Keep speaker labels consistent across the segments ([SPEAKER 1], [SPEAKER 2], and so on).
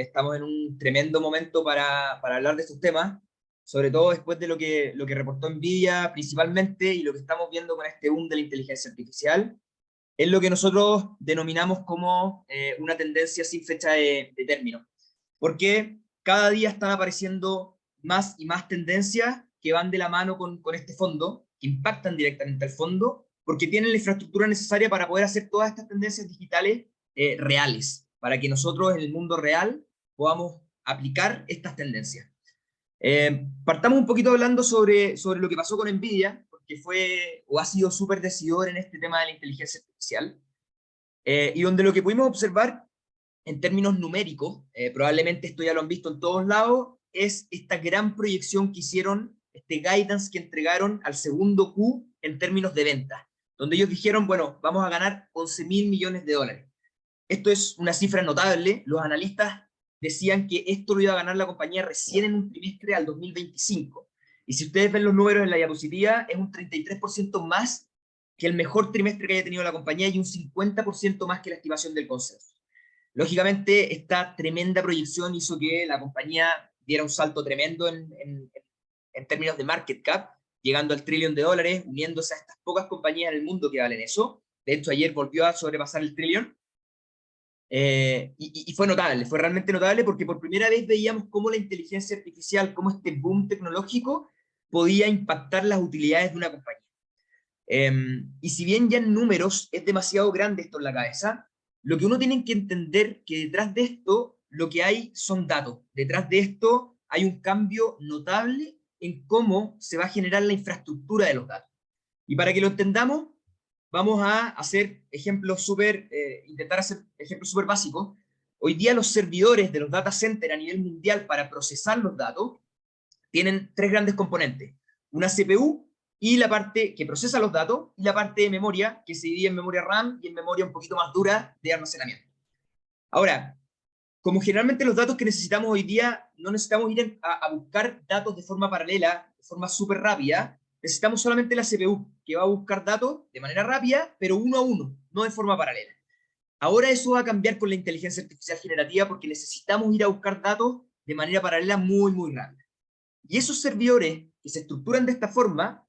[SPEAKER 1] Estamos en un tremendo momento para hablar de estos temas, sobre todo después de lo que reportó NVIDIA principalmente y lo que estamos viendo con este boom de la inteligencia artificial. Es lo que nosotros denominamos como una tendencia sin fecha de término, porque cada día están apareciendo más y más tendencias que van de la mano con este fondo, que impactan directamente al fondo, porque tienen la infraestructura necesaria para poder hacer todas estas tendencias digitales reales, para que nosotros en el mundo real podamos aplicar estas tendencias. Partamos un poquito hablando sobre lo que pasó con NVIDIA, porque fue o ha sido súper decidor en este tema de la inteligencia artificial, y donde lo que pudimos observar en términos numéricos, probablemente esto ya lo han visto en todos lados, es esta gran proyección que hicieron, este guidance que entregaron al segundo Q en términos de ventas, donde ellos dijeron, bueno, vamos a ganar 11.000 millones de dólares. Esto es una cifra notable. Los analistas decían que esto lo iba a ganar la compañía recién en un trimestre al 2025. Y si ustedes ven los números en la diapositiva, es un 33% más que el mejor trimestre que haya tenido la compañía y un 50% más que la estimación del consenso. Lógicamente, esta tremenda proyección hizo que la compañía diera un salto tremendo en términos de market cap, llegando al trillón de dólares, uniéndose a estas pocas compañías en el mundo que valen eso. De hecho, ayer volvió a sobrepasar el trillón. Y fue notable, fue realmente notable porque por primera vez veíamos cómo la inteligencia artificial, cómo este boom tecnológico podía impactar las utilidades de una compañía. Y si bien ya en números es demasiado grande esto en la cabeza, lo que uno tiene que entender que detrás de esto lo que hay son datos. Detrás de esto hay un cambio notable en cómo se va a generar la infraestructura de los datos. Y para que lo entendamos, vamos a hacer ejemplos intentar hacer ejemplos súper básicos. Hoy día los servidores de los data centers a nivel mundial para procesar los datos tienen tres grandes componentes. Una CPU y la parte que procesa los datos, y la parte de memoria, que se divide en memoria RAM y en memoria un poquito más dura de almacenamiento. Ahora, como generalmente los datos que necesitamos hoy día, no necesitamos ir a buscar datos de forma paralela, de forma súper rápida, necesitamos solamente la CPU, que va a buscar datos de manera rápida, pero uno a uno, no de forma paralela. Ahora eso va a cambiar con la inteligencia artificial generativa porque necesitamos ir a buscar datos de manera paralela muy, muy rápida. Y esos servidores que se estructuran de esta forma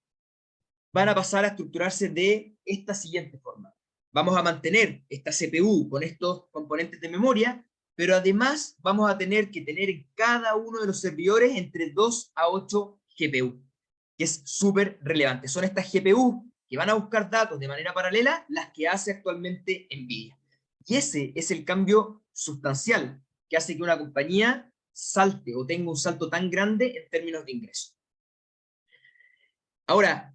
[SPEAKER 1] van a pasar a estructurarse de esta siguiente forma. Vamos a mantener esta CPU con estos componentes de memoria, pero además vamos a tener que tener en cada uno de los servidores entre 2 a 8 GPU, que es súper relevante. Son estas GPU que van a buscar datos de manera paralela las que hace actualmente NVIDIA. Y ese es el cambio sustancial que hace que una compañía salte o tenga un salto tan grande en términos de ingresos. Ahora,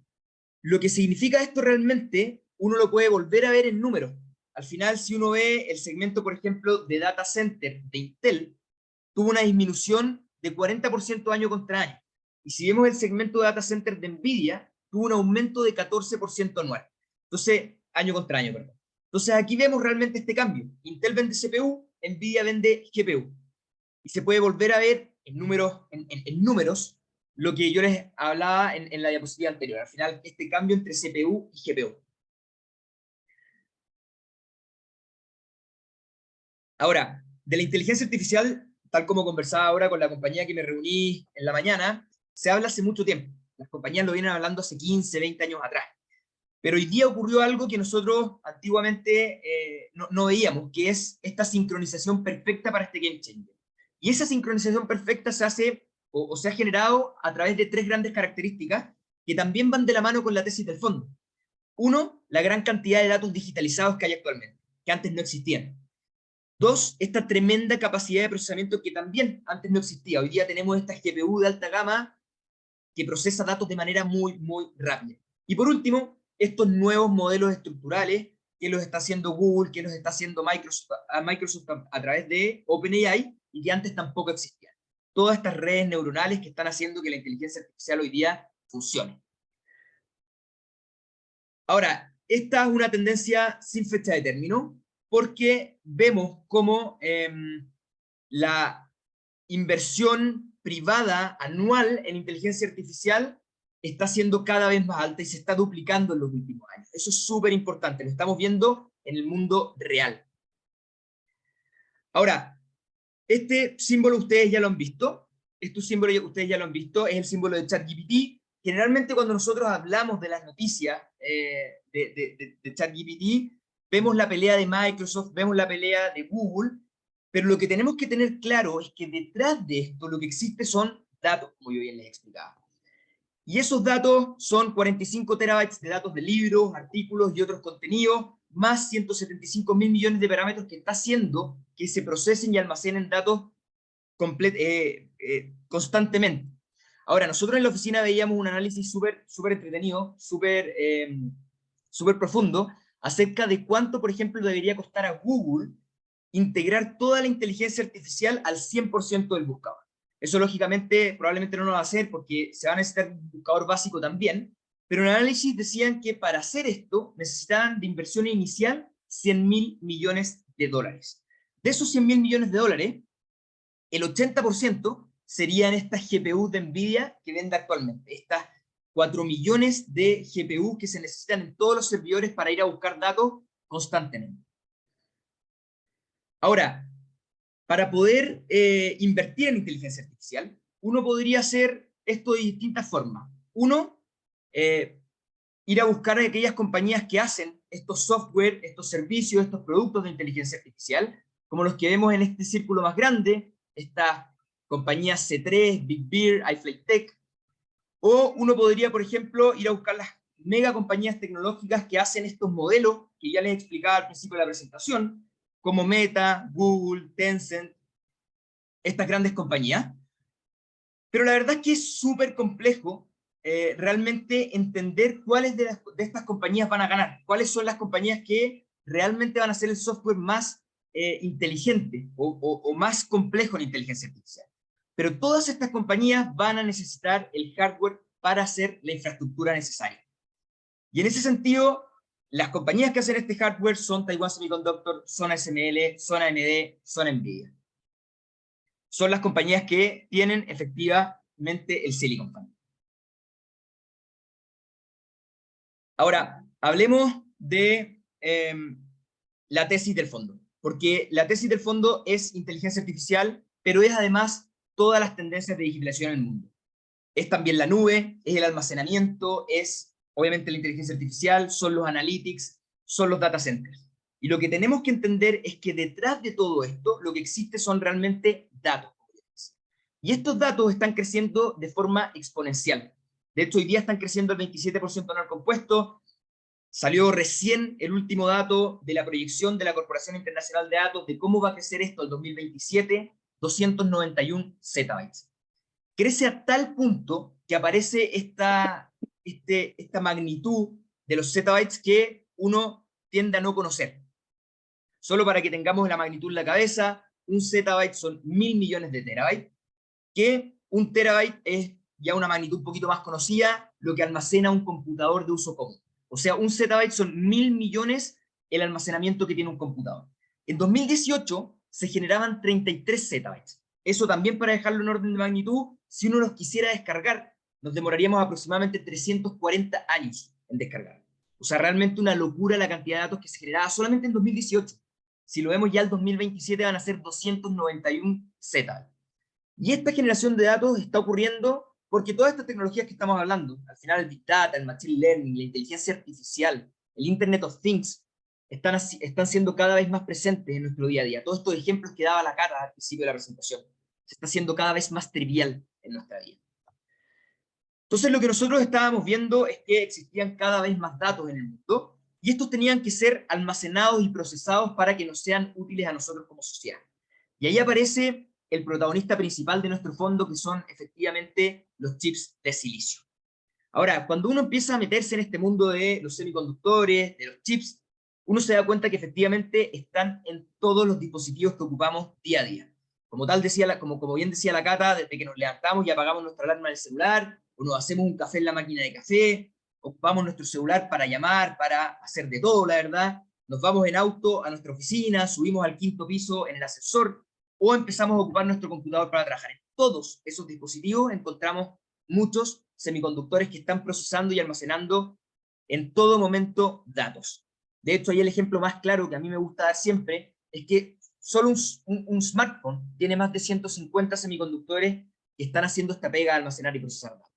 [SPEAKER 1] lo que significa esto realmente, uno lo puede volver a ver en números. Al final, si uno ve el segmento, por ejemplo, de data center de Intel, tuvo una disminución de 40% año contra año. Y si vemos el segmento de data center de NVIDIA, tuvo un aumento de 14% anual. Entonces, año contra año, perdón. Entonces, aquí vemos realmente este cambio. Intel vende CPU, NVIDIA vende GPU. Y se puede volver a ver en números lo que yo les hablaba en la diapositiva anterior. Al final, este cambio entre CPU y GPU. Ahora, de la inteligencia artificial, tal como conversaba ahora con la compañía que me reuní en la mañana, se habla hace mucho tiempo. Las compañías lo vienen hablando hace 15, 20 años atrás. Pero hoy día ocurrió algo que nosotros antiguamente no veíamos, que es esta sincronización perfecta para este game changer. Y esa sincronización perfecta se hace o se ha generado a través de tres grandes características que también van de la mano con la tesis del fondo. Uno, la gran cantidad de datos digitalizados que hay actualmente, que antes no existían. Dos, esta tremenda capacidad de procesamiento que también antes no existía. Hoy día tenemos esta GPU de alta gama que procesa datos de manera muy, muy rápida. Y por último, estos nuevos modelos estructurales que los está haciendo Google, que los está haciendo Microsoft a través de OpenAI y que antes tampoco existían. Todas estas redes neuronales que están haciendo que la inteligencia artificial hoy día funcione. Ahora, esta es una tendencia sin fecha de término, porque vemos cómo la inversión privada anual en inteligencia artificial está siendo cada vez más alta y se está duplicando en los últimos años. Eso es súper importante, lo estamos viendo en el mundo real. Ahora, Este símbolo ustedes ya lo han visto. Este símbolo ustedes ya lo han visto. Es el símbolo de ChatGPT. Generalmente cuando nosotros hablamos de las noticias de ChatGPT, vemos la pelea de Microsoft, vemos la pelea de Google, pero lo que tenemos que tener claro es que detrás de esto lo que existe son datos, como yo bien les explicaba. Y esos datos son 45 terabytes de datos de libros, artículos y otros contenidos, más 175.000 millones de parámetros que está haciendo que se procesen y almacenen datos constantemente. Ahora, nosotros en la oficina veíamos un análisis súper entretenido, súper profundo, acerca de cuánto, por ejemplo, debería costar a Google integrar toda la inteligencia artificial al 100% del buscador. Eso, lógicamente, probablemente no lo va a hacer porque se va a necesitar un buscador básico también, pero en el análisis decían que para hacer esto necesitaban de inversión inicial 100.000 millones de dólares. De esos 100.000 millones de dólares, el 80% serían estas GPUs de NVIDIA que vende actualmente, estas 4 millones de GPUs que se necesitan en todos los servidores para ir a buscar datos constantemente. Ahora, para poder invertir en inteligencia artificial, uno podría hacer esto de distintas formas. Uno, ir a buscar a aquellas compañías que hacen estos software, estos servicios, estos productos de inteligencia artificial, como los que vemos en este círculo más grande, estas compañías C3, Big Bear, iFlyTech, o uno podría, por ejemplo, ir a buscar las mega compañías tecnológicas que hacen estos modelos, que ya les explicaba al principio de la presentación, como Meta, Google, Tencent, estas grandes compañías. Pero la verdad es que es súper complejo realmente entender cuáles de estas compañías van a ganar, cuáles son las compañías que realmente van a hacer el software más inteligente o más complejo en inteligencia artificial. Pero todas estas compañías van a necesitar el hardware para hacer la infraestructura necesaria. Y en ese sentido, las compañías que hacen este hardware son Taiwan Semiconductor, son ASML, son AMD, son NVIDIA. Son las compañías que tienen efectivamente el Silicon Valley. Ahora, hablemos de la tesis del fondo, porque la tesis del fondo es inteligencia artificial, pero es además todas las tendencias de digitalización en el mundo. Es también la nube, es el almacenamiento, es obviamente la inteligencia artificial, son los analytics, son los data centers. Y lo que tenemos que entender es que detrás de todo esto, lo que existe son realmente datos. Y estos datos están creciendo de forma exponencial. De hecho, hoy día están creciendo el 27% anual compuesto. Salió recién el último dato de la proyección de la Corporación Internacional de Datos de cómo va a crecer esto al 2027, 291 zettabytes. Crece a tal punto que aparece esta magnitud de los zettabytes que uno tiende a no conocer. Solo para que tengamos la magnitud en la cabeza, un zettabyte son 1.000 millones de terabytes, que un terabyte es ya una magnitud un poquito más conocida, lo que almacena un computador de uso común. O sea, un zettabyte son 1.000 millones el almacenamiento que tiene un computador. En 2018 se generaban 33 zettabytes. Eso también, para dejarlo en orden de magnitud, si uno los quisiera descargar, nos demoraríamos aproximadamente 340 años en descargar. O sea, realmente una locura la cantidad de datos que se generaba solamente en 2018. Si lo vemos ya al 2027 van a ser 291 zettabytes. Y esta generación de datos está ocurriendo porque todas estas tecnologías que estamos hablando, al final el Big Data, el Machine Learning, la inteligencia artificial, el Internet of Things, están siendo cada vez más presentes en nuestro día a día. Todos estos ejemplos que daba la cara al principio de la presentación, se está haciendo cada vez más trivial en nuestra vida. Entonces lo que nosotros estábamos viendo es que existían cada vez más datos en el mundo, y estos tenían que ser almacenados y procesados para que nos sean útiles a nosotros como sociedad. Y ahí aparece el protagonista principal de nuestro fondo, que son efectivamente los chips de silicio. Ahora, cuando uno empieza a meterse en este mundo de los semiconductores, de los chips, uno se da cuenta que efectivamente están en todos los dispositivos que ocupamos día a día. Como bien decía la Cata, desde que nos levantamos y apagamos nuestra alarma del celular, o nos hacemos un café en la máquina de café, ocupamos nuestro celular para llamar, para hacer de todo, la verdad. Nos vamos en auto a nuestra oficina, subimos al 5º piso en el ascensor, o empezamos a ocupar nuestro computador para trabajar. En todos esos dispositivos encontramos muchos semiconductores que están procesando y almacenando en todo momento datos. De hecho, ahí el ejemplo más claro que a mí me gusta dar siempre es que solo un smartphone tiene más de 150 semiconductores que están haciendo esta pega de almacenar y procesar datos.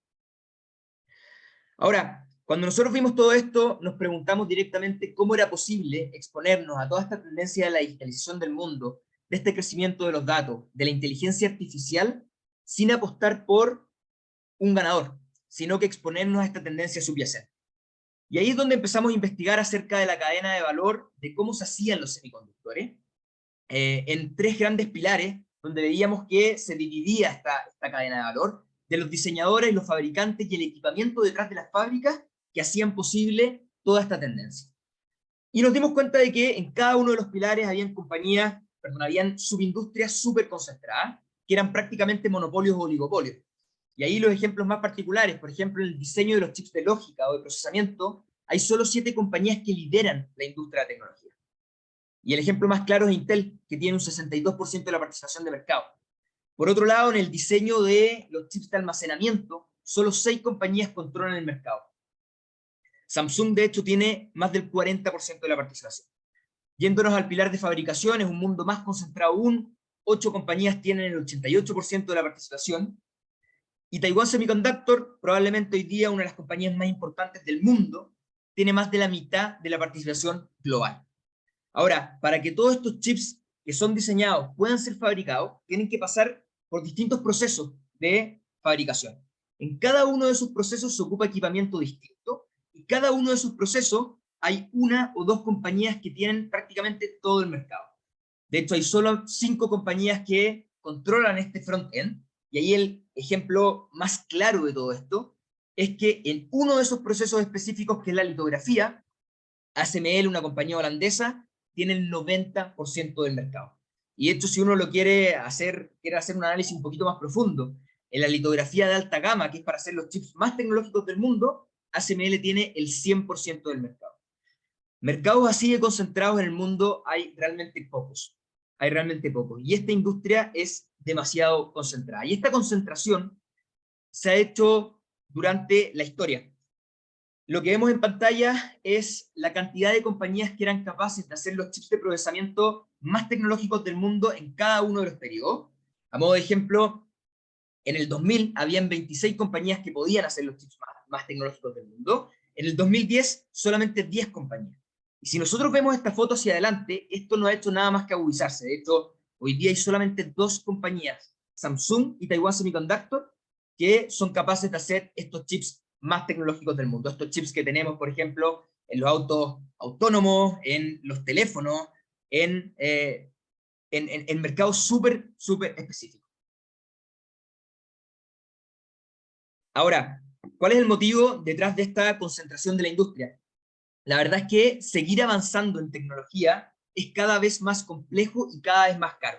[SPEAKER 1] Ahora, cuando nosotros vimos todo esto, nos preguntamos directamente cómo era posible exponernos a toda esta tendencia de la digitalización del mundo, de este crecimiento de los datos, de la inteligencia artificial, sin apostar por un ganador, sino que exponernos a esta tendencia subyacente. Y ahí es donde empezamos a investigar acerca de la cadena de valor, de cómo se hacían los semiconductores, en tres grandes pilares, donde veíamos que se dividía esta cadena de valor, de los diseñadores, los fabricantes y el equipamiento detrás de las fábricas que hacían posible toda esta tendencia. Y nos dimos cuenta de que en cada uno de los pilares habían habían subindustrias súper concentradas, que eran prácticamente monopolios o oligopolios. Y ahí los ejemplos más particulares, por ejemplo, en el diseño de los chips de lógica o de procesamiento, hay solo 7 compañías que lideran la industria de la tecnología. Y el ejemplo más claro es Intel, que tiene un 62% de la participación de mercado. Por otro lado, en el diseño de los chips de almacenamiento, solo 6 compañías controlan el mercado. Samsung, de hecho, tiene más del 40% de la participación. Yéndonos al pilar de fabricación, es un mundo más concentrado aún, 8 compañías tienen el 88% de la participación, y Taiwan Semiconductor, probablemente hoy día una de las compañías más importantes del mundo, tiene más de la mitad de la participación global. Ahora, para que todos estos chips que son diseñados puedan ser fabricados, tienen que pasar por distintos procesos de fabricación. En cada uno de esos procesos se ocupa equipamiento distinto, y cada uno de esos procesos hay una o dos compañías que tienen prácticamente todo el mercado. De hecho, hay solo 5 compañías que controlan este front-end, y ahí el ejemplo más claro de todo esto es que en uno de esos procesos específicos, que es la litografía, ASML, una compañía holandesa, tiene el 90% del mercado. Y de hecho, si uno lo quiere hacer un análisis un poquito más profundo, en la litografía de alta gama, que es para hacer los chips más tecnológicos del mundo, ASML tiene el 100% del mercado. Mercados así de concentrados en el mundo hay realmente pocos. Hay realmente pocos. Y esta industria es demasiado concentrada. Y esta concentración se ha hecho durante la historia. Lo que vemos en pantalla es la cantidad de compañías que eran capaces de hacer los chips de procesamiento más tecnológicos del mundo en cada uno de los periodos. A modo de ejemplo, en el 2000 habían 26 compañías que podían hacer los chips más tecnológicos del mundo. En el 2010, solamente 10 compañías. Y si nosotros vemos esta foto hacia adelante, esto no ha hecho nada más que agudizarse. De hecho, hoy día hay solamente 2 compañías, Samsung y Taiwan Semiconductor, que son capaces de hacer estos chips más tecnológicos del mundo. Estos chips que tenemos, por ejemplo, en los autos autónomos, en los teléfonos, en mercados súper específicos. Ahora, ¿cuál es el motivo detrás de esta concentración de la industria? La verdad es que seguir avanzando en tecnología es cada vez más complejo y cada vez más caro.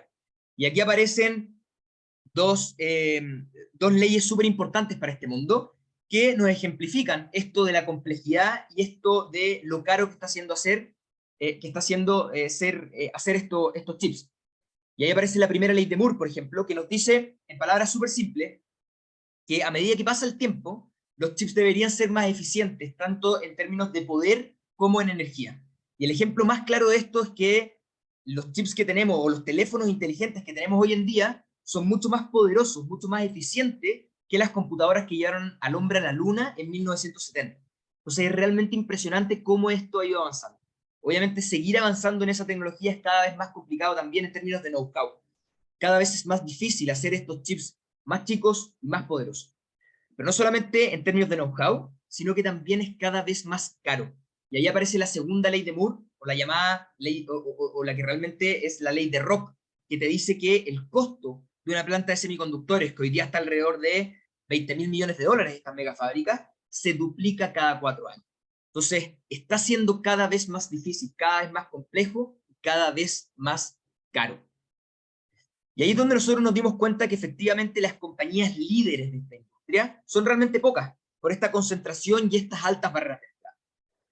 [SPEAKER 1] Y aquí aparecen dos leyes súper importantes para este mundo que nos ejemplifican esto de la complejidad y esto de lo caro que está haciendo hacer estos chips. Y ahí aparece la primera ley de Moore, por ejemplo, que nos dice, en palabras súper simples, que a medida que pasa el tiempo, los chips deberían ser más eficientes, tanto en términos de poder como en energía. Y el ejemplo más claro de esto es que los chips que tenemos, o los teléfonos inteligentes que tenemos hoy en día, son mucho más poderosos, mucho más eficientes que las computadoras que llevaron al hombre a la luna en 1970. Entonces es realmente impresionante cómo esto ha ido avanzando. Obviamente seguir avanzando en esa tecnología es cada vez más complicado también en términos de know-how. Cada vez es más difícil hacer estos chips más chicos y más poderosos. Pero no solamente en términos de know-how, sino que también es cada vez más caro. Y ahí aparece la segunda ley de Moore, o la llamada ley, o la que realmente es la ley de Rock, que te dice que el costo de una planta de semiconductores, que hoy día está alrededor de 20.000 millones de dólares, estas megafábricas, se duplica cada 4 años. Entonces, está siendo cada vez más difícil, cada vez más complejo, cada vez más caro. Y ahí es donde nosotros nos dimos cuenta que efectivamente las compañías líderes de esta industria son realmente pocas, por esta concentración y estas altas barreras de entrada.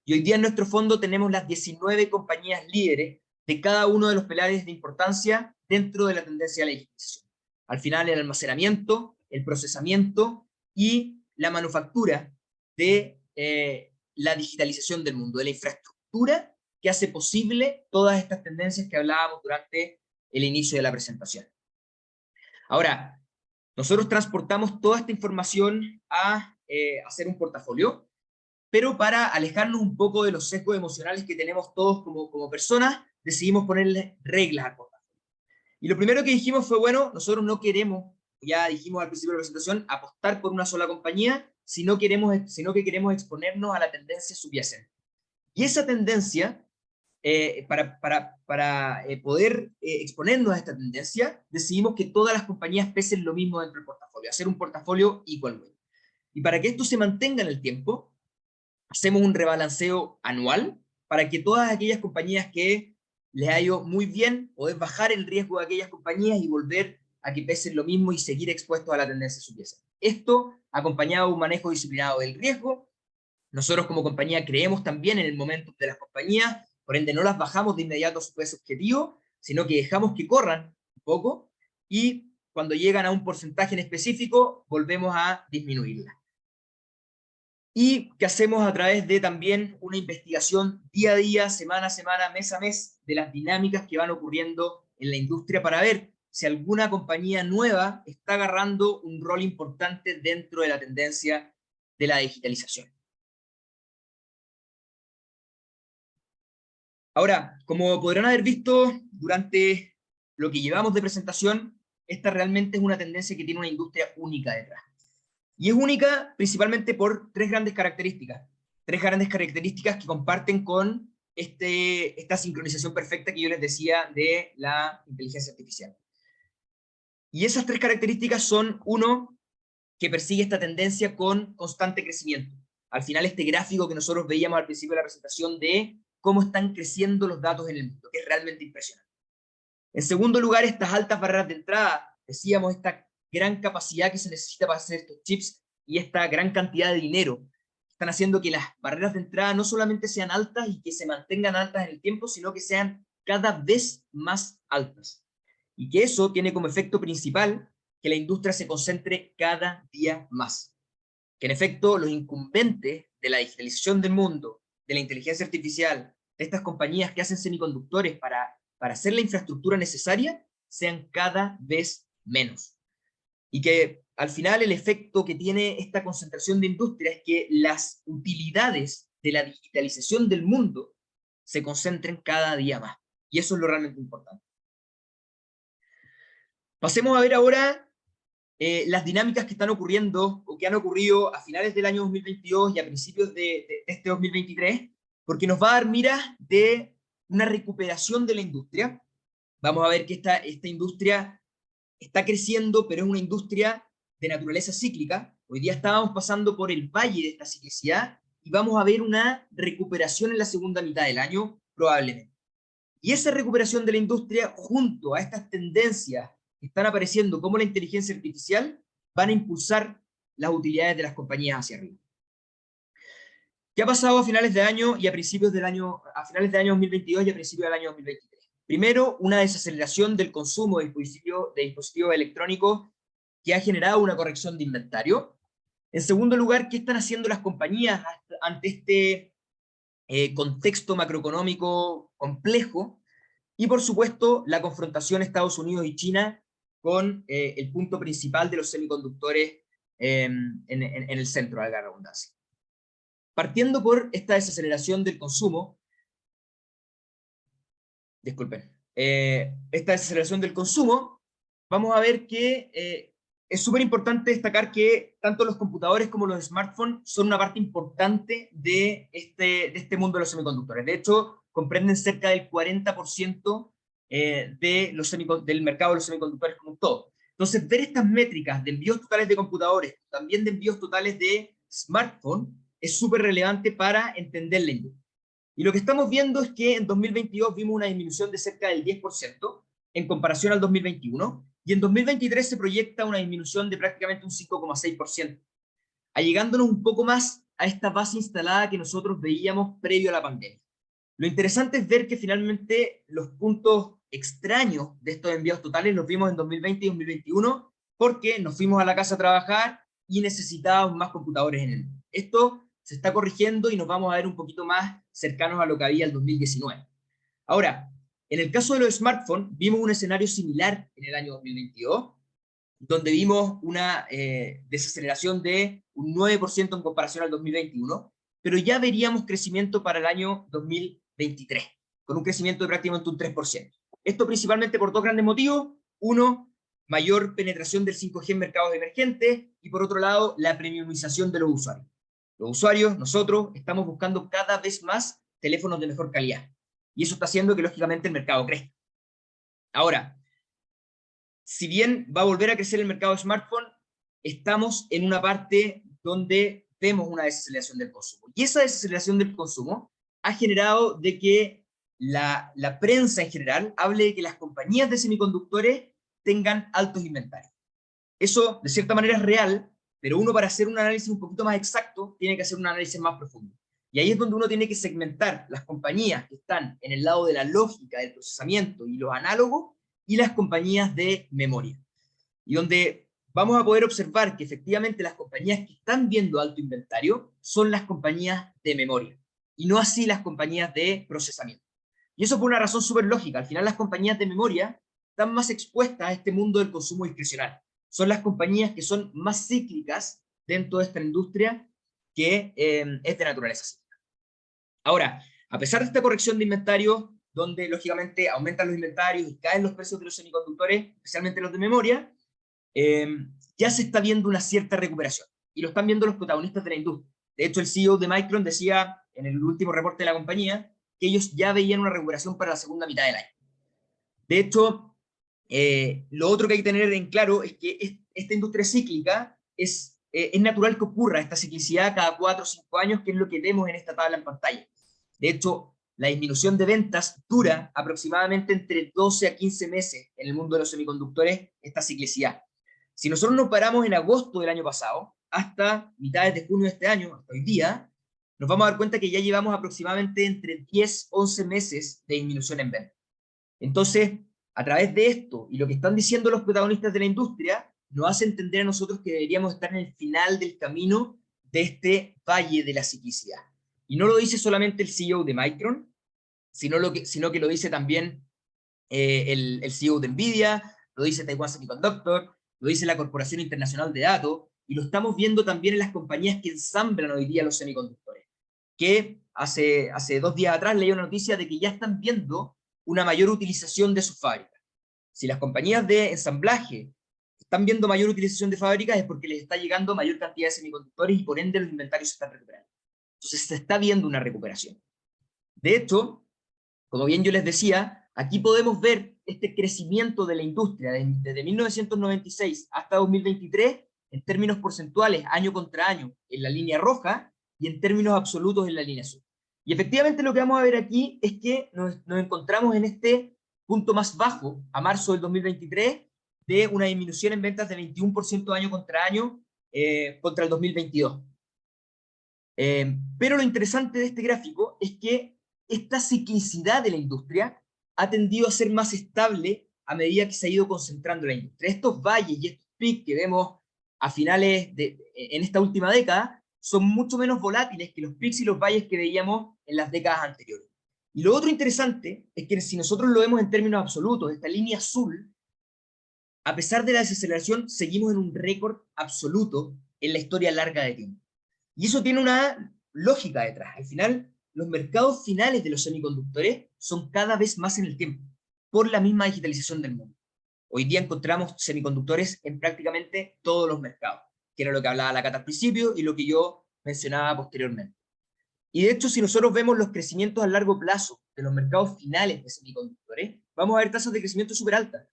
[SPEAKER 1] Y hoy día en nuestro fondo tenemos las 19 compañías líderes de cada uno de los pilares de importancia dentro de la tendencia de la digitalización. Al final, el almacenamiento, el procesamiento y la manufactura de la digitalización del mundo, de la infraestructura que hace posible todas estas tendencias que hablábamos durante el inicio de la presentación. Ahora, nosotros transportamos toda esta información a hacer un portafolio, pero para alejarnos un poco de los sesgos emocionales que tenemos todos como personas, decidimos ponerle reglas al portafolio. Y lo primero que dijimos fue, bueno, nosotros no queremos, ya dijimos al principio de la presentación, apostar por una sola compañía, sino que queremos exponernos a la tendencia subyacente. Y esa tendencia, para poder exponernos a esta tendencia, decidimos que todas las compañías pesen lo mismo dentro del portafolio, hacer un portafolio equal weight. Y para que esto se mantenga en el tiempo, hacemos un rebalanceo anual para que todas aquellas compañías que les ha ido muy bien, poder bajar el riesgo de aquellas compañías y volver a que pesen lo mismo y seguir expuestos a la tendencia subyacente. Esto acompañado de un manejo disciplinado del riesgo. Nosotros como compañía creemos también en el momento de las compañías, por ende no las bajamos de inmediato a su peso objetivo, sino que dejamos que corran un poco y cuando llegan a un porcentaje en específico volvemos a disminuirla. Y que hacemos a través de también una investigación día a día, semana a semana, mes a mes, de las dinámicas que van ocurriendo en la industria para ver si alguna compañía nueva está agarrando un rol importante dentro de la tendencia de la digitalización. Ahora, como podrán haber visto durante lo que llevamos de presentación, esta realmente es una tendencia que tiene una industria única detrás. Y es única principalmente por tres grandes características que comparten con esta sincronización perfecta que yo les decía de la inteligencia artificial. Y esas tres características son, uno, que persigue esta tendencia con constante crecimiento. Al final este gráfico que nosotros veíamos al principio de la presentación de cómo están creciendo los datos en el mundo, que es realmente impresionante. En segundo lugar, estas altas barreras de entrada, decíamos, esta gran capacidad que se necesita para hacer estos chips y esta gran cantidad de dinero, están haciendo que las barreras de entrada no solamente sean altas y que se mantengan altas en el tiempo, sino que sean cada vez más altas. Y que eso tiene como efecto principal que la industria se concentre cada día más. Que en efecto los incumbentes de la digitalización del mundo, de la inteligencia artificial, de estas compañías que hacen semiconductores para hacer la infraestructura necesaria, sean cada vez menos. Y que al final el efecto que tiene esta concentración de industria es que las utilidades de la digitalización del mundo se concentren cada día más. Y eso es lo realmente importante. Pasemos a ver ahora las dinámicas que están ocurriendo o que han ocurrido a finales del año 2022 y a principios de este 2023, porque nos va a dar miras de una recuperación de la industria. Vamos a ver que esta industria está creciendo, pero es una industria de naturaleza cíclica. Hoy día estábamos pasando por el valle de esta ciclicidad y vamos a ver una recuperación en la segunda mitad del año, probablemente. Y esa recuperación de la industria, junto a estas tendencias que están apareciendo como la inteligencia artificial, van a impulsar las utilidades de las compañías hacia arriba. ¿Qué ha pasado a finales de año y a principios del año, a finales del año 2022 y a principios del año 2023? Primero, una desaceleración del consumo de dispositivos electrónicos que ha generado una corrección de inventario. En segundo lugar, ¿qué están haciendo las compañías ante este contexto macroeconómico complejo? Y por supuesto, la confrontación Estados Unidos y China con el punto principal de los semiconductores en el centro de la redundancia. Partiendo por esta desaceleración del consumo, esta desaceleración del consumo, vamos a ver que es súper importante destacar que tanto los computadores como los smartphones son una parte importante de este mundo de los semiconductores. De hecho, comprenden cerca del 40% del mercado de los semiconductores como un todo. Entonces, ver estas métricas de envíos totales de computadores, también de envíos totales de smartphones, es súper relevante para entender la industria. Y lo que estamos viendo es que en 2022 vimos una disminución de cerca del 10% en comparación al 2021, y en 2023 se proyecta una disminución de prácticamente un 5,6%, allegándonos un poco más a esta base instalada que nosotros veíamos previo a la pandemia. Lo interesante es ver que finalmente los puntos extraños de estos envíos totales los vimos en 2020 y 2021, porque nos fuimos a la casa a trabajar y necesitábamos más computadores en el mundo. Esto se está corrigiendo y nos vamos a ver un poquito más cercanos a lo que había el 2019. Ahora, En el caso de los smartphones, vimos un escenario similar en el año 2022, donde vimos una desaceleración de un 9% en comparación al 2021, pero ya veríamos crecimiento para el año 2023, con un crecimiento de prácticamente un 3%. Esto principalmente por dos grandes motivos. Uno, mayor penetración del 5G en mercados emergentes, y por otro lado, la premiumización de los usuarios. Los usuarios, nosotros, estamos buscando cada vez más teléfonos de mejor calidad, y eso está haciendo que, lógicamente, el mercado crezca. Ahora, si bien va a volver a crecer el mercado de smartphone, estamos en una parte donde vemos una desaceleración del consumo. Y esa desaceleración del consumo ha generado de que la prensa en general hable de que las compañías de semiconductores tengan altos inventarios. Eso, de cierta manera, es real, pero uno, para hacer un análisis un poquito más exacto, tiene que hacer un análisis más profundo. Y ahí es donde uno tiene que segmentar las compañías que están en el lado de la lógica, del procesamiento y los análogos, y las compañías de memoria. Y donde vamos a poder observar que efectivamente las compañías que están viendo alto inventario son las compañías de memoria, y no así las compañías de procesamiento. Y eso por una razón súper lógica. Al final, las compañías de memoria están más expuestas a este mundo del consumo discrecional. Son las compañías que son más cíclicas dentro de esta industria, que es de naturaleza cíclica. Ahora, a pesar de esta corrección de inventario, donde lógicamente aumentan los inventarios y caen los precios de los semiconductores, especialmente los de memoria, ya se está viendo una cierta recuperación, y lo están viendo los protagonistas de la industria. De hecho, el CEO de Micron decía en el último reporte de la compañía que ellos ya veían una recuperación para la segunda mitad del año. De hecho, lo otro que hay que tener en claro es que esta industria cíclica es natural que ocurra esta ciclicidad cada 4 o 5 años, que es lo que vemos en esta tabla en pantalla. De hecho, la disminución de ventas dura aproximadamente entre 12 a 15 meses en el mundo de los semiconductores, esta ciclicidad. Si nosotros nos paramos en agosto del año pasado hasta mitades de junio de este año, hasta hoy día, nos vamos a dar cuenta que ya llevamos aproximadamente entre 10 a 11 meses de disminución en ventas. Entonces, a través de esto y lo que están diciendo los protagonistas de la industria, nos hace entender a nosotros que deberíamos estar en el final del camino de este valle de la ciclicidad. Y no lo dice solamente el CEO de Micron, sino que lo dice también el CEO de NVIDIA, lo dice Taiwan Semiconductor, lo dice la Corporación Internacional de Datos, y lo estamos viendo también en las compañías que ensamblan hoy día los semiconductores, que hace 2 días atrás leí una noticia de que ya están viendo una mayor utilización de sus fábricas. Si las compañías de ensamblaje están viendo mayor utilización de fábricas, es porque les está llegando mayor cantidad de semiconductores, y por ende los inventarios se están recuperando. Entonces se está viendo una recuperación. De hecho, como bien yo les decía, aquí podemos ver este crecimiento de la industria desde 1996 hasta 2023, en términos porcentuales, año contra año, en la línea roja, y en términos absolutos en la línea azul. Y efectivamente lo que vamos a ver aquí es que nos encontramos en este punto más bajo, a marzo del 2023, de una disminución en ventas de 21% año contra año, contra el 2022. Pero lo interesante de este gráfico es que esta ciclicidad de la industria ha tendido a ser más estable a medida que se ha ido concentrando la industria. Estos valles y estos picos que vemos a finales en esta última década son mucho menos volátiles que los picos y los valles que veíamos en las décadas anteriores. Y lo otro interesante es que si nosotros lo vemos en términos absolutos, esta línea azul, a pesar de la desaceleración, seguimos en un récord absoluto en la historia larga de tiempo. Y eso tiene una lógica detrás. Al final, los mercados finales de los semiconductores son cada vez más en el tiempo, por la misma digitalización del mundo. Hoy día encontramos semiconductores en prácticamente todos los mercados, que era lo que hablaba la Cata al principio y lo que yo mencionaba posteriormente. Y de hecho, si nosotros vemos los crecimientos a largo plazo de los mercados finales de semiconductores, vamos a ver tasas de crecimiento súper altas.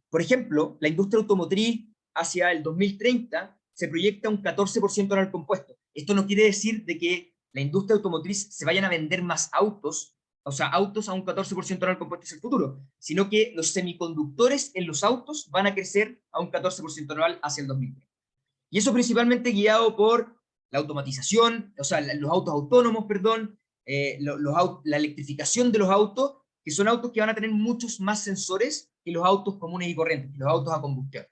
[SPEAKER 1] Por ejemplo, la industria automotriz hacia el 2030 se proyecta un 14% anual compuesto. Esto no quiere decir de que la industria automotriz se vayan a vender más autos, o sea, autos a un 14% anual compuesto es el futuro, sino que los semiconductores en los autos van a crecer a un 14% anual hacia el 2030. Y eso principalmente guiado por la automatización, o sea, los autos autónomos, perdón, la electrificación de los autos, que son autos que van a tener muchos más sensores que los autos comunes y corrientes, que los autos a combustión.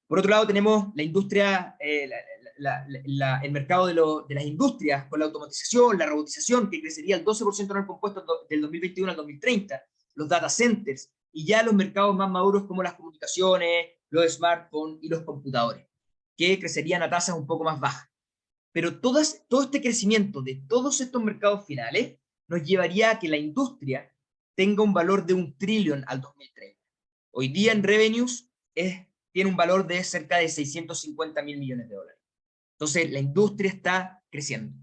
[SPEAKER 1] Por otro lado, tenemos la industria, el mercado de las industrias con la automatización, la robotización, que crecería el 12% en el compuesto del 2021 al 2030, los data centers, y ya los mercados más maduros como las comunicaciones, los smartphones y los computadores, que crecerían a tasas un poco más bajas. Pero todo este crecimiento de todos estos mercados finales nos llevaría a que la industria tenga un valor de 1 trillón al 2030. Hoy día en revenues tiene un valor de cerca de 650.000 millones de dólares. Entonces la industria está creciendo.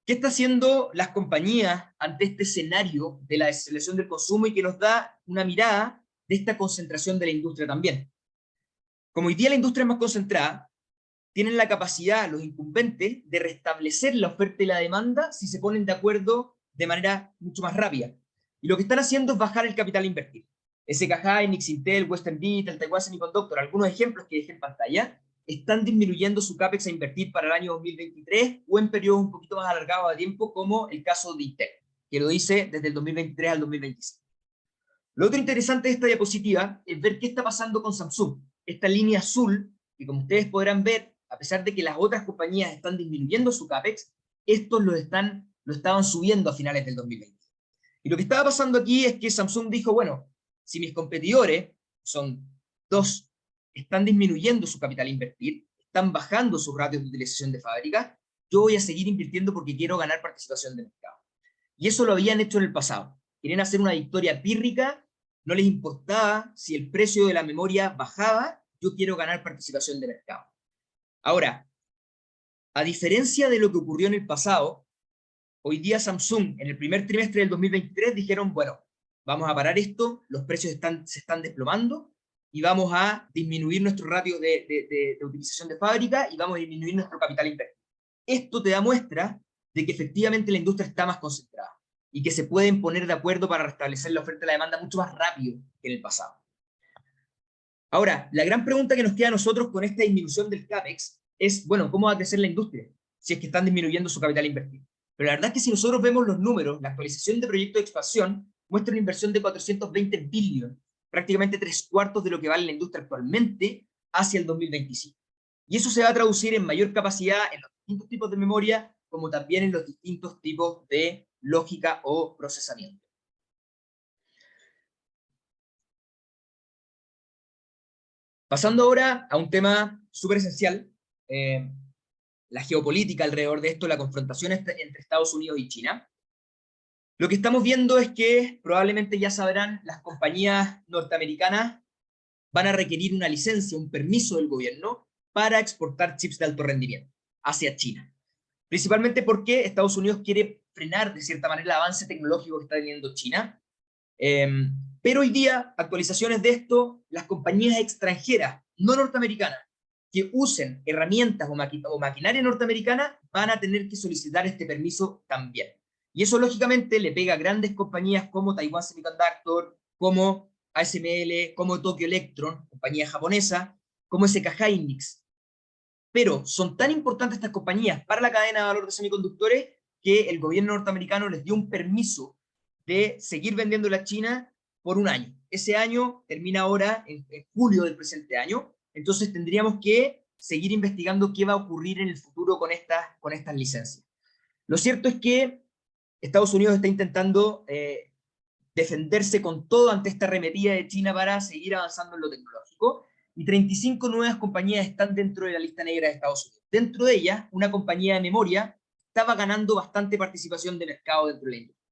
[SPEAKER 1] ¿Qué están haciendo las compañías ante este escenario de la desaceleración del consumo y que nos da una mirada de esta concentración de la industria también? Como hoy día la industria es más concentrada, tienen la capacidad, los incumbentes, de restablecer la oferta y la demanda si se ponen de acuerdo de manera mucho más rápida. Y lo que están haciendo es bajar el capital a invertir. SK Hynix, Intel, Western Digital, Taiwan Semiconductor, algunos ejemplos que dejé en pantalla, están disminuyendo su CAPEX a invertir para el año 2023 o en periodos un poquito más alargados de tiempo, como el caso de Intel, que lo dice desde el 2023 al 2025. Lo otro interesante de esta diapositiva es ver qué está pasando con Samsung. Esta línea azul, que como ustedes podrán ver, a pesar de que las otras compañías están disminuyendo su CAPEX, estos lo estaban subiendo a finales del 2020. Y lo que estaba pasando aquí es que Samsung dijo, bueno, si mis competidores, son dos, están disminuyendo su capital a invertir, están bajando sus ratios de utilización de fábrica, yo voy a seguir invirtiendo porque quiero ganar participación de mercado. Y eso lo habían hecho en el pasado. Querían hacer una victoria pírrica, no les importaba si el precio de la memoria bajaba, yo quiero ganar participación de mercado. Ahora, a diferencia de lo que ocurrió en el pasado, hoy día Samsung, en el primer trimestre del 2023, dijeron, bueno, vamos a parar esto, los precios se están desplomando, y vamos a disminuir nuestros ratios de utilización de fábrica, y vamos a disminuir nuestro capital invertido. Esto te da muestra de que efectivamente la industria está más concentrada, y que se pueden poner de acuerdo para restablecer la oferta y la demanda mucho más rápido que en el pasado. Ahora, la gran pregunta que nos queda a nosotros con esta disminución del CAPEX es, bueno, ¿cómo va a crecer la industria si es que están disminuyendo su capital invertido? Pero la verdad es que si nosotros vemos los números, la actualización de proyecto de expansión muestra una inversión de 420 billones, prácticamente 3/4 de lo que vale la industria actualmente hacia el 2025. Y eso se va a traducir en mayor capacidad en los distintos tipos de memoria, como también en los distintos tipos de lógica o procesamiento. Pasando ahora a un tema súper esencial, la geopolítica alrededor de esto, la confrontación entre Estados Unidos y China. Lo que estamos viendo es que, probablemente ya sabrán, las compañías norteamericanas van a requerir una licencia, un permiso del gobierno para exportar chips de alto rendimiento hacia China. Principalmente porque Estados Unidos quiere frenar de cierta manera el avance tecnológico que está teniendo China. Pero hoy día, actualizaciones de esto, las compañías extranjeras, no norteamericanas, que usen herramientas o maquinaria norteamericana, van a tener que solicitar este permiso también. Y eso lógicamente le pega a grandes compañías como Taiwan Semiconductor, como ASML, como Tokyo Electron, compañía japonesa, como SK Hynix. Pero son tan importantes estas compañías para la cadena de valor de semiconductores que el gobierno norteamericano les dio un permiso de seguir vendiéndole a China por un año. Ese año termina ahora en julio del presente año, entonces tendríamos que seguir investigando qué va a ocurrir en el futuro con estas licencias. Lo cierto es que Estados Unidos está intentando defenderse con todo ante esta arremetida de China para seguir avanzando en lo tecnológico, y 35 nuevas compañías están dentro de la lista negra de Estados Unidos. Dentro de ellas, una compañía de memoria estaba ganando bastante participación de mercado dentro de la industria.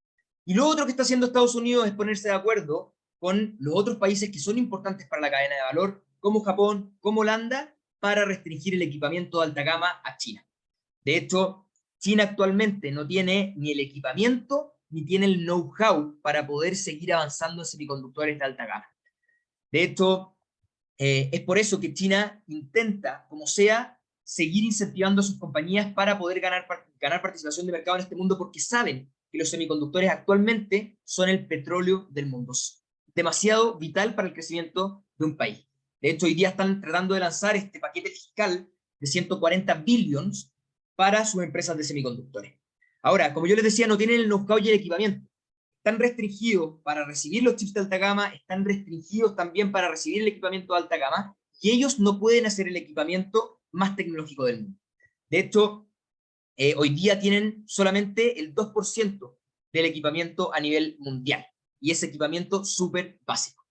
[SPEAKER 1] Y lo otro que está haciendo Estados Unidos es ponerse de acuerdo con los otros países que son importantes para la cadena de valor, como Japón, como Holanda, para restringir el equipamiento de alta gama a China. De hecho, China actualmente no tiene ni el equipamiento ni tiene el know-how para poder seguir avanzando en semiconductores de alta gama. De hecho, es por eso que China intenta, como sea, seguir incentivando a sus compañías para poder ganar participación de mercado en este mundo, porque saben que los semiconductores actualmente son el petróleo del mundo, demasiado vital para el crecimiento de un país. De hecho, hoy día están tratando de lanzar este paquete fiscal de 140 billones para sus empresas de semiconductores. Ahora, como yo les decía, no tienen el know-how y el equipamiento. Están restringidos para recibir los chips de alta gama, están restringidos también para recibir el equipamiento de alta gama, y ellos no pueden hacer el equipamiento más tecnológico del mundo. De hecho, hoy día tienen solamente el 2% del equipamiento a nivel mundial, y es equipamiento súper básico.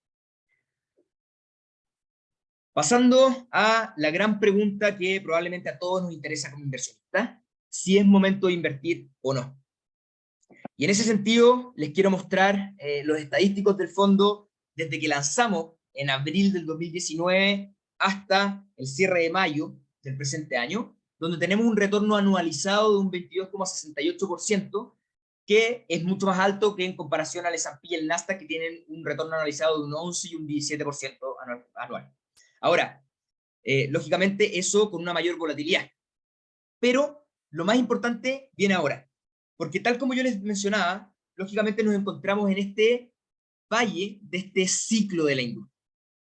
[SPEAKER 1] Pasando a la gran pregunta que probablemente a todos nos interesa como inversionistas, si es momento de invertir o no. Y en ese sentido, les quiero mostrar los estadísticos del fondo desde que lanzamos en abril del 2019 hasta el cierre de mayo del presente año, donde tenemos un retorno anualizado de un 22,68%, que es mucho más alto que en comparación al S&P y el Nasdaq, que tienen un retorno anualizado de un 11 y un 17% anual. Ahora, lógicamente eso con una mayor volatilidad. Pero lo más importante viene ahora, porque tal como yo les mencionaba, lógicamente nos encontramos en este valle de este ciclo de la industria.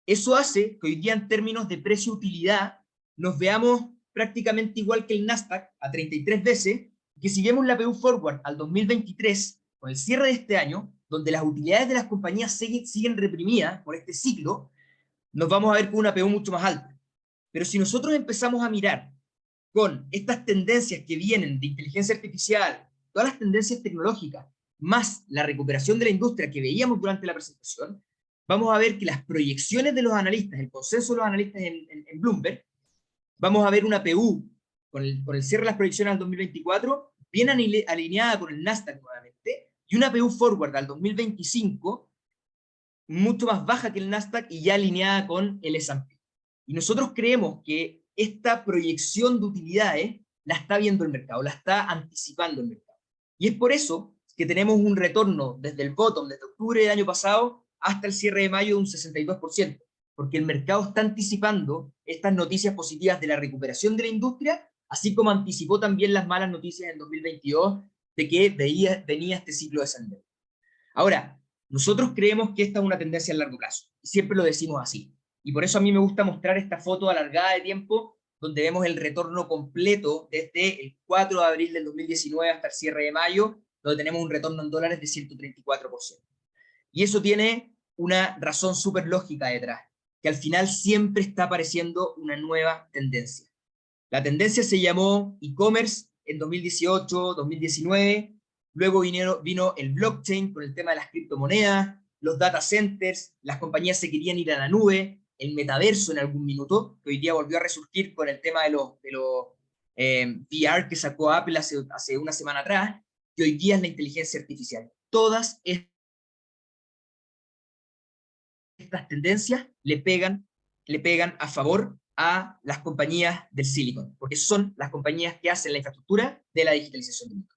[SPEAKER 1] Eso hace que hoy día en términos de precio-utilidad nos veamos prácticamente igual que el Nasdaq a 33 veces, que si vemos la PU Forward al 2023, con el cierre de este año, donde las utilidades de las compañías siguen reprimidas por este ciclo, nos vamos a ver con una PU mucho más alta. Pero si nosotros empezamos a mirar con estas tendencias que vienen de inteligencia artificial, todas las tendencias tecnológicas, más la recuperación de la industria que veíamos durante la presentación, vamos a ver que las proyecciones de los analistas, el consenso de los analistas en Bloomberg, vamos a ver una PU con el cierre de las proyecciones al 2024, bien alineada con el Nasdaq nuevamente, y una PU forward al 2025 mucho más baja que el Nasdaq y ya alineada con el S&P. Y nosotros creemos que esta proyección de utilidades la está viendo el mercado, la está anticipando el mercado. Y es por eso que tenemos un retorno desde el bottom, desde octubre del año pasado hasta el cierre de mayo de un 62%, porque el mercado está anticipando estas noticias positivas de la recuperación de la industria, así como anticipó también las malas noticias en 2022 de que venía este ciclo descendente. Ahora, nosotros creemos que esta es una tendencia a largo plazo, y siempre lo decimos así. Y por eso a mí me gusta mostrar esta foto alargada de tiempo, donde vemos el retorno completo desde el 4 de abril del 2019 hasta el cierre de mayo, donde tenemos un retorno en dólares de 134%. Y eso tiene una razón súper lógica detrás, que al final siempre está apareciendo una nueva tendencia. La tendencia se llamó e-commerce en 2018, 2019, luego vino el blockchain con el tema de las criptomonedas, los data centers, las compañías se querían ir a la nube, el metaverso en algún minuto, que hoy día volvió a resurgir con el tema de los VR que sacó Apple hace una semana atrás, que hoy día es la inteligencia artificial. Todas estas tendencias le pegan a favor a las compañías del Silicon, porque son las compañías que hacen la infraestructura de la digitalización del mundo.